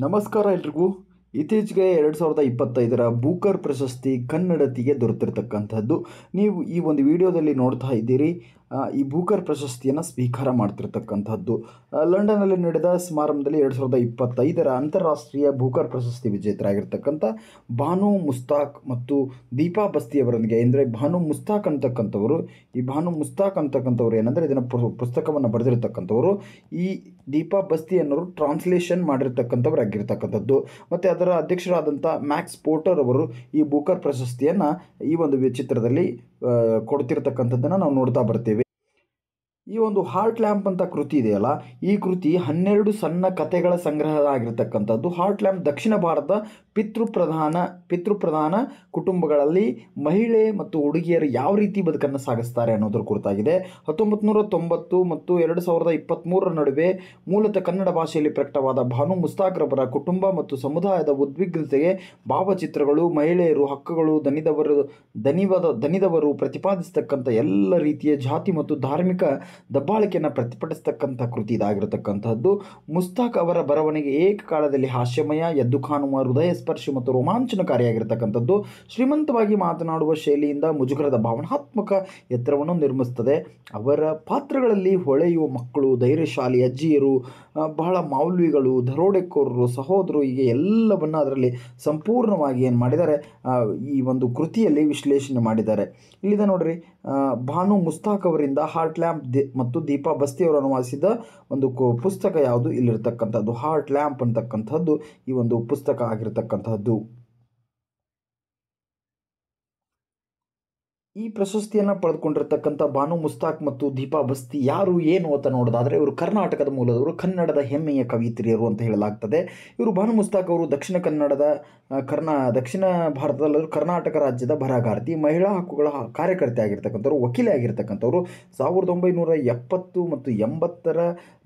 ನಮಸ್ಕಾರ ಎಲ್ರಿಗೂ. ಇತ್ತೀಚೆಗೆ 2025ರ ಬೂಕರ್ ಪ್ರಶಸ್ತಿ ಕನ್ನಡತಿಗೆ ದೊರೆತಿರ್ತಕ್ಕಂಥದ್ದು. ನೀವು ಈ ಒಂದು ವಿಡಿಯೋದಲ್ಲಿ ನೋಡ್ತಾ ಇದ್ದೀರಿ. ಈ ಬೂಕರ್ ಪ್ರಶಸ್ತಿಯನ್ನು ಸ್ವೀಕಾರ ಮಾಡ್ತಿರ್ತಕ್ಕಂಥದ್ದು ಲಂಡನ್ನಲ್ಲಿ ನಡೆದ ಸಮಾರಂಭದಲ್ಲಿ 2025ರ ಅಂತಾರಾಷ್ಟ್ರೀಯ ಬೂಕರ್ ಪ್ರಶಸ್ತಿ ವಿಜೇತರಾಗಿರ್ತಕ್ಕಂಥ ಬಾನು ಮುಸ್ತಾಕ್ ಮತ್ತು ದೀಪಾ ಬಸ್ತಿ ಅವರೊಂದಿಗೆ, ಅಂದರೆ ಭಾನು ಮುಸ್ತಾಕ್ ಅಂತಕ್ಕಂಥವರು, ಈ ಭಾನು ಮುಸ್ತಾಕ್ ಅಂತಕ್ಕಂಥವ್ರು ಏನಂದರೆ ಇದನ್ನು ಪುಸ್ತಕವನ್ನು ಬರೆದಿರ್ತಕ್ಕಂಥವರು. ಈ ದೀಪಾ ಬಸ್ತಿ ಅನ್ನೋರು ಟ್ರಾನ್ಸ್ಲೇಷನ್ ಮಾಡಿರ್ತಕ್ಕಂಥವ್ರಾಗಿರ್ತಕ್ಕಂಥದ್ದು. ಮತ್ತು ಅದರ ಅಧ್ಯಕ್ಷರಾದಂಥ ಮ್ಯಾಕ್ಸ್ ಪೋರ್ಟರ್ ಅವರು ಈ ಬೂಕರ್ ಪ್ರಶಸ್ತಿಯನ್ನು ಈ ಒಂದು ಚಿತ್ರದಲ್ಲಿ ಕೊಡ್ತಿರ್ತಕ್ಕಂಥದ್ದನ್ನು ನಾವು ನೋಡ್ತಾ ಬರ್ತೇವೆ. ಈ ಒಂದು ಹಾರ್ಟ್ ಲ್ಯಾಂಪ್ ಅಂತ ಕೃತಿ ಇದೆಯಲ್ಲ, ಈ ಕೃತಿ 12 ಸಣ್ಣ ಕಥೆಗಳ ಸಂಗ್ರಹ ಆಗಿರ್ತಕ್ಕಂಥದ್ದು. ಹಾರ್ಟ್ ಲ್ಯಾಂಪ್ ದಕ್ಷಿಣ ಭಾರತದ ಪಿತೃಪ್ರಧಾನ ಕುಟುಂಬಗಳಲ್ಲಿ ಮಹಿಳೆ ಮತ್ತು ಹುಡುಗಿಯರು ಯಾವ ರೀತಿ ಬದುಕನ್ನು ಸಾಗಿಸ್ತಾರೆ ಅನ್ನೋದ್ರ ಕುರಿತಾಗಿದೆ. 1990 ಮತ್ತು 2023ರ ನಡುವೆ ಮೂಲತಃ ಕನ್ನಡ ಭಾಷೆಯಲ್ಲಿ ಪ್ರಕಟವಾದ ಭಾನು ಮುಸ್ತಾಕ್ ರವರ ಕುಟುಂಬ ಮತ್ತು ಸಮುದಾಯದ ಉದ್ವಿಗ್ನತೆಗೆ ಭಾವಚಿತ್ರಗಳು, ಮಹಿಳೆಯರು ಹಕ್ಕುಗಳು, ದಣಿದವರು ಪ್ರತಿಪಾದಿಸ್ತಕ್ಕಂಥ ಎಲ್ಲ ರೀತಿಯ ಜಾತಿ ಮತ್ತು ಧಾರ್ಮಿಕ ದಬ್ಬಾಳಿಕೆಯನ್ನು ಪ್ರತಿಭಟಿಸ್ತಕ್ಕಂಥ ಕೃತಿ ಇದಾಗಿರತಕ್ಕಂಥದ್ದು. ಮುಸ್ತಾಕ್ ಅವರ ಬರವಣಿಗೆ ಏಕಕಾಲದಲ್ಲಿ ಹಾಸ್ಯಮಯ, ಎದ್ದು ಕಾಣುವ, ಹೃದಯ ಸ್ಪರ್ಶಿ ಮತ್ತು ರೋಮಾಂಚನಕಾರಿಯಾಗಿರ್ತಕ್ಕಂಥದ್ದು. ಶ್ರೀಮಂತವಾಗಿ ಮಾತನಾಡುವ ಶೈಲಿಯಿಂದ ಮುಜುಗರದ ಭಾವನಾತ್ಮಕ ಎತ್ತರವನ್ನು ನಿರ್ಮಿಸುತ್ತದೆ. ಅವರ ಪಾತ್ರಗಳಲ್ಲಿ ಹೊಳೆಯುವ ಮಕ್ಕಳು, ಧೈರ್ಯಶಾಲಿ ಅಜ್ಜಿಯರು, ಬಹಳ ಮೌಲ್ವಿಗಳು, ದರೋಡೆಕೋರರು, ಸಹೋದರರು, ಹೀಗೆ ಎಲ್ಲವನ್ನು ಅದರಲ್ಲಿ ಸಂಪೂರ್ಣವಾಗಿ ಏನು ಮಾಡಿದ್ದಾರೆ, ಈ ಒಂದು ಕೃತಿಯಲ್ಲಿ ವಿಶ್ಲೇಷಣೆ ಮಾಡಿದ್ದಾರೆ. ಇಲ್ಲಿದೆ ನೋಡ್ರಿ, ಭಾನು ಮುಸ್ತಾಕ್ ಅವರಿಂದ ಹಾರ್ಟ್ ಲ್ಯಾಂಪ್ ಮತ್ತು ದೀಪಾ ಬಸ್ತಿ ಅವರು ಅನುವಾದಿಸಿದ ಒಂದು ಪುಸ್ತಕ ಯಾವುದು ಇಲ್ಲಿರ್ತಕ್ಕಂಥದ್ದು. ಹಾರ್ಟ್ ಲ್ಯಾಂಪ್ ಅಂತಕ್ಕಂಥದ್ದು ಈ ಒಂದು ಪುಸ್ತಕ ಆಗಿರ್ತಕ್ಕಂಥದ್ದು. ಈ ಪ್ರಶಸ್ತಿಯನ್ನು ಪಡೆದುಕೊಂಡಿರ್ತಕ್ಕಂಥ ಭಾನು ಮುಸ್ತಾಕ್ ಮತ್ತು ದೀಪಾ ಬಸ್ತಿ ಯಾರು ಏನು ಅಂತ ನೋಡೋದಾದರೆ, ಇವರು ಕರ್ನಾಟಕದ ಮೂಲದವರು, ಕನ್ನಡದ ಹೆಮ್ಮೆಯ ಕವಿಯತ್ರಿಯರು ಅಂತ ಹೇಳಲಾಗ್ತದೆ. ಇವರು ಭಾನು ಮುಸ್ತಾಕ್ ಅವರು ದಕ್ಷಿಣ ಭಾರತದಲ್ಲೂ ಕರ್ನಾಟಕ ರಾಜ್ಯದ ಬರಹಗಾರ್ತಿ, ಮಹಿಳಾ ಹಕ್ಕುಗಳ ಕಾರ್ಯಕರ್ತೆ ಆಗಿರ್ತಕ್ಕಂಥವ್ರು, ವಕೀಲೆ ಆಗಿರ್ತಕ್ಕಂಥವ್ರು. 1970 ಮತ್ತು 80ರ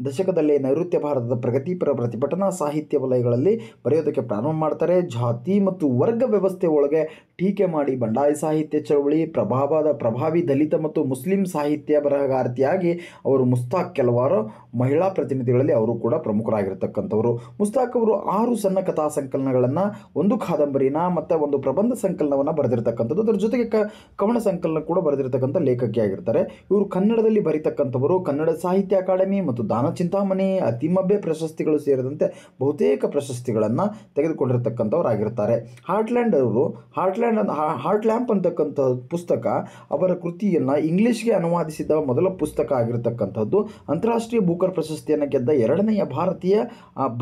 ದಶಕದಲ್ಲೇ ನೈಋತ್ಯ ಭಾರತದ ಪ್ರಗತಿಪರ ಪ್ರತಿಭಟನಾ ಸಾಹಿತ್ಯ ವಲಯಗಳಲ್ಲಿ ಬರೆಯೋದಕ್ಕೆ ಪ್ರಾರಂಭ ಮಾಡ್ತಾರೆ. ಜಾತಿ ಮತ್ತು ವರ್ಗ ವ್ಯವಸ್ಥೆ ಒಳಗೆ ಟೀಕೆ ಮಾಡಿ ಬಂಡಾಯ ಸಾಹಿತ್ಯ ಚಳವಳಿ, ಪ್ರಭಾವಿ ದಲಿತ ಮತ್ತು ಮುಸ್ಲಿಂ ಸಾಹಿತ್ಯ ಬರಹಗಾರ್ತಿಯಾಗಿ ಅವರು ಮುಸ್ತಾಕ್ ಕೆಲವಾರು ಮಹಿಳಾ ಪ್ರತಿನಿಧಿಗಳಲ್ಲಿ ಅವರು ಕೂಡ ಪ್ರಮುಖರಾಗಿರ್ತಕ್ಕಂಥವರು. ಮುಸ್ತಾಕ್ ಅವರು 6 ಸಣ್ಣ ಕಥಾ ಸಂಕಲನಗಳನ್ನು, 1 ಕಾದಂಬರಿನ ಮತ್ತು 1 ಪ್ರಬಂಧ ಸಂಕಲನವನ್ನು ಬರೆದಿರ್ತಕ್ಕಂಥದ್ದು. ಅದರ ಜೊತೆಗೆ ಕವನ ಸಂಕಲನ ಕೂಡ ಬರೆದಿರ್ತಕ್ಕಂಥ ಲೇಖಕಿ ಆಗಿರ್ತಾರೆ. ಇವರು ಕನ್ನಡದಲ್ಲಿ ಬರೀತಕ್ಕಂಥವರು. ಕನ್ನಡ ಸಾಹಿತ್ಯ ಅಕಾಡೆಮಿ ಮತ್ತು ದಾನ ಚಿಂತಾಮಣಿ, ಅತಿಮಬ್ಬೆ ಪ್ರಶಸ್ತಿಗಳು ಸೇರಿದಂತೆ ಬಹುತೇಕ ಪ್ರಶಸ್ತಿಗಳನ್ನು ತೆಗೆದುಕೊಂಡಿರ್ತಕ್ಕಂಥವ್ರಾಗಿರ್ತಾರೆ. ಹಾರ್ಟ್ ಲ್ಯಾಂಪ್ ಅಂತಕ್ಕಂಥ ಪುಸ್ತಕ ಅವರ ಕೃತಿಯನ್ನು ಇಂಗ್ಲಿಷ್ಗೆ ಅನುವಾದಿಸಿದ ಮೊದಲ ಪುಸ್ತಕ ಆಗಿರತಕ್ಕಂಥದ್ದು. ಅಂತಾರಾಷ್ಟ್ರೀಯ ಬೂಕರ್ ಪ್ರಶಸ್ತಿಯನ್ನು ಗೆದ್ದ 2ನೆಯ ಭಾರತೀಯ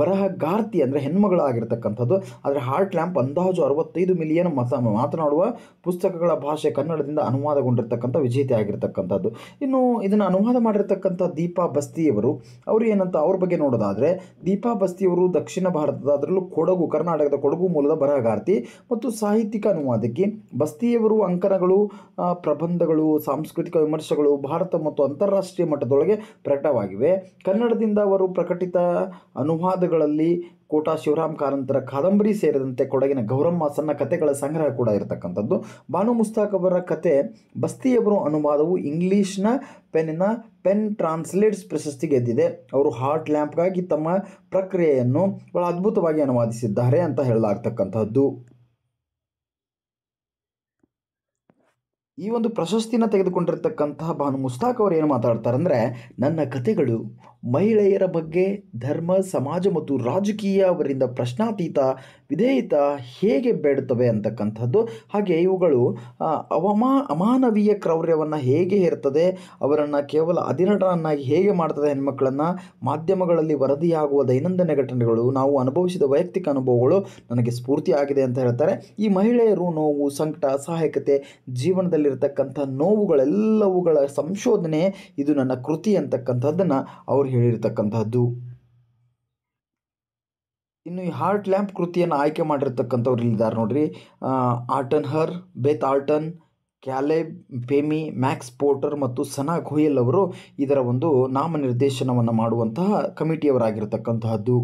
ಬರಹಗಾರ್ತಿ, ಅಂದರೆ ಹೆಣ್ಮಗಳಾಗಿರ್ತಕ್ಕಂಥದ್ದು. ಆದರೆ ಹಾರ್ಟ್ ಲ್ಯಾಂಪ್ ಅಂದಾಜು 65 ಮಿಲಿಯನ್ ಮಾತನಾಡುವ ಪುಸ್ತಕಗಳ ಭಾಷೆ ಕನ್ನಡದಿಂದ ಅನುವಾದಗೊಂಡಿರ್ತಕ್ಕಂಥ ವಿಜೇತೆ ಆಗಿರ್ತಕ್ಕಂಥದ್ದು. ಇನ್ನು ಇದನ್ನು ಅನುವಾದ ಮಾಡಿರ್ತಕ್ಕಂಥ ದೀಪಾ ಬಸ್ತಿಯವರು, ಅವರು ಏನಂತ ಅವ್ರ ಬಗ್ಗೆ ನೋಡೋದಾದರೆ, ದೀಪಾ ಬಸ್ತಿಯವರು ದಕ್ಷಿಣ ಭಾರತದ, ಅದರಲ್ಲೂ ಕರ್ನಾಟಕದ ಕೊಡಗು ಮೂಲದ ಬರಹಗಾರ್ತಿ ಮತ್ತು ಸಾಹಿತ್ಯಿಕ ಅನುವಾದಕಿ. ಬಸ್ತಿಯವರು ಅಂಕಣಗಳು, ಪ್ರಬಂಧಗಳು, ಸಾಂಸ್ಕೃತಿಕ ವಿಮರ್ಶೆಗಳು ಭಾರತ ಮತ್ತು ಅಂತಾರಾಷ್ಟ್ರೀಯ ಮಟ್ಟದೊಳಗೆ ಪ್ರಕಟವಾಗಿವೆ. ಕನ್ನಡದಿಂದ ಅವರು ಪ್ರಕಟಿತ ಅನುವಾದಗಳಲ್ಲಿ ಕೋಟಾ ಶಿವರಾಮ್ ಕಾರಂತರ ಕಾದಂಬರಿ ಸೇರಿದಂತೆ ಕೊಡಗಿನ ಗೌರಮ್ಮ ಸಣ್ಣ ಕಥೆಗಳ ಸಂಗ್ರಹ ಕೂಡ ಇರತಕ್ಕಂಥದ್ದು. ಭಾನು ಮುಸ್ತಾಕ್ ಅವರ ಕತೆ ಬಸ್ತಿಯವರ ಅನುವಾದವು ಇಂಗ್ಲಿಷ್ನ ಪೆನ್ ಟ್ರಾನ್ಸ್ಲೇಟ್ಸ್ ಪ್ರಶಸ್ತಿ ಗೆದ್ದಿದೆ. ಅವರು ಹಾರ್ಟ್ ಲ್ಯಾಂಪ್ಗಾಗಿ ತಮ್ಮ ಪ್ರಕ್ರಿಯೆಯನ್ನು ಬಹಳ ಅದ್ಭುತವಾಗಿ ಅನುವಾದಿಸಿದ್ದಾರೆ ಅಂತ ಹೇಳಲಾಗ್ತಕ್ಕಂಥದ್ದು. ಈ ಒಂದು ಪ್ರಶಸ್ತಿನ ತೆಗೆದುಕೊಂಡಿರ್ತಕ್ಕಂತಹ ಭಾನು ಮುಸ್ತಾಕ್ ಅವರು ಏನು ಮಾತಾಡ್ತಾರೆ ಅಂದರೆ, ನನ್ನ ಕಥೆಗಳು ಮಹಿಳೆಯರ ಬಗ್ಗೆ, ಧರ್ಮ, ಸಮಾಜ ಮತ್ತು ರಾಜಕೀಯ, ಅವರಿಂದ ಪ್ರಶ್ನಾತೀತ ವಿಧೇಯತ ಹೇಗೆ ಬೇಡುತ್ತವೆ ಅಂತಕ್ಕಂಥದ್ದು, ಹಾಗೆ ಇವುಗಳು ಅಮಾನವೀಯ ಕ್ರೌರ್ಯವನ್ನು ಹೇಗೆ ಹೇರ್ತದೆ, ಅವರನ್ನು ಕೇವಲ ಅಧಿನಟರನ್ನಾಗಿ ಹೇಗೆ ಮಾಡ್ತದೆ, ಹೆಣ್ಮಕ್ಳನ್ನು ಮಾಧ್ಯಮಗಳಲ್ಲಿ ವರದಿಯಾಗುವ ದೈನಂದಿನ ಘಟನೆಗಳು, ನಾವು ಅನುಭವಿಸಿದ ವೈಯಕ್ತಿಕ ಅನುಭವಗಳು ನನಗೆ ಸ್ಫೂರ್ತಿಯಾಗಿದೆ ಅಂತ ಹೇಳ್ತಾರೆ. ಈ ಮಹಿಳೆಯರು ನೋವು, ಸಂಕಟ, ಅಸಹಾಯಕತೆ, ಜೀವನದಲ್ಲಿರ್ತಕ್ಕಂಥ ನೋವುಗಳೆಲ್ಲವುಗಳ ಸಂಶೋಧನೆ ಇದು ನನ್ನ ಕೃತಿ ಅಂತಕ್ಕಂಥದ್ದನ್ನು ಅವರು ಹೇಳಿರ್ತಕ್ಕಂಥದ್ದು. ಇನ್ನು ಈ ಹಾರ್ಟ್ ಲ್ಯಾಂಪ್ ಕೃತಿಯನ್ನು ಆಯ್ಕೆ ಮಾಡಿರ್ತಕ್ಕಂಥವ್ರು ಇಲ್ಲಿದ್ದಾರೆ ನೋಡ್ರಿ, ಆರ್ಟನ್ ಹರ್, ಬೆತ್ ಆಲ್ಟನ್, ಕ್ಯಾಲೆಬ್ ಪೇಮಿ, ಮ್ಯಾಕ್ಸ್ ಪೋರ್ಟರ್ ಮತ್ತು ಸನಾ ಗೋಯಲ್ ಅವರು ಇದರ ಒಂದು ನಾಮನಿರ್ದೇಶನವನ್ನು ಮಾಡುವಂತಹ ಕಮಿಟಿಯವರಾಗಿರ್ತಕ್ಕಂತಹದ್ದು.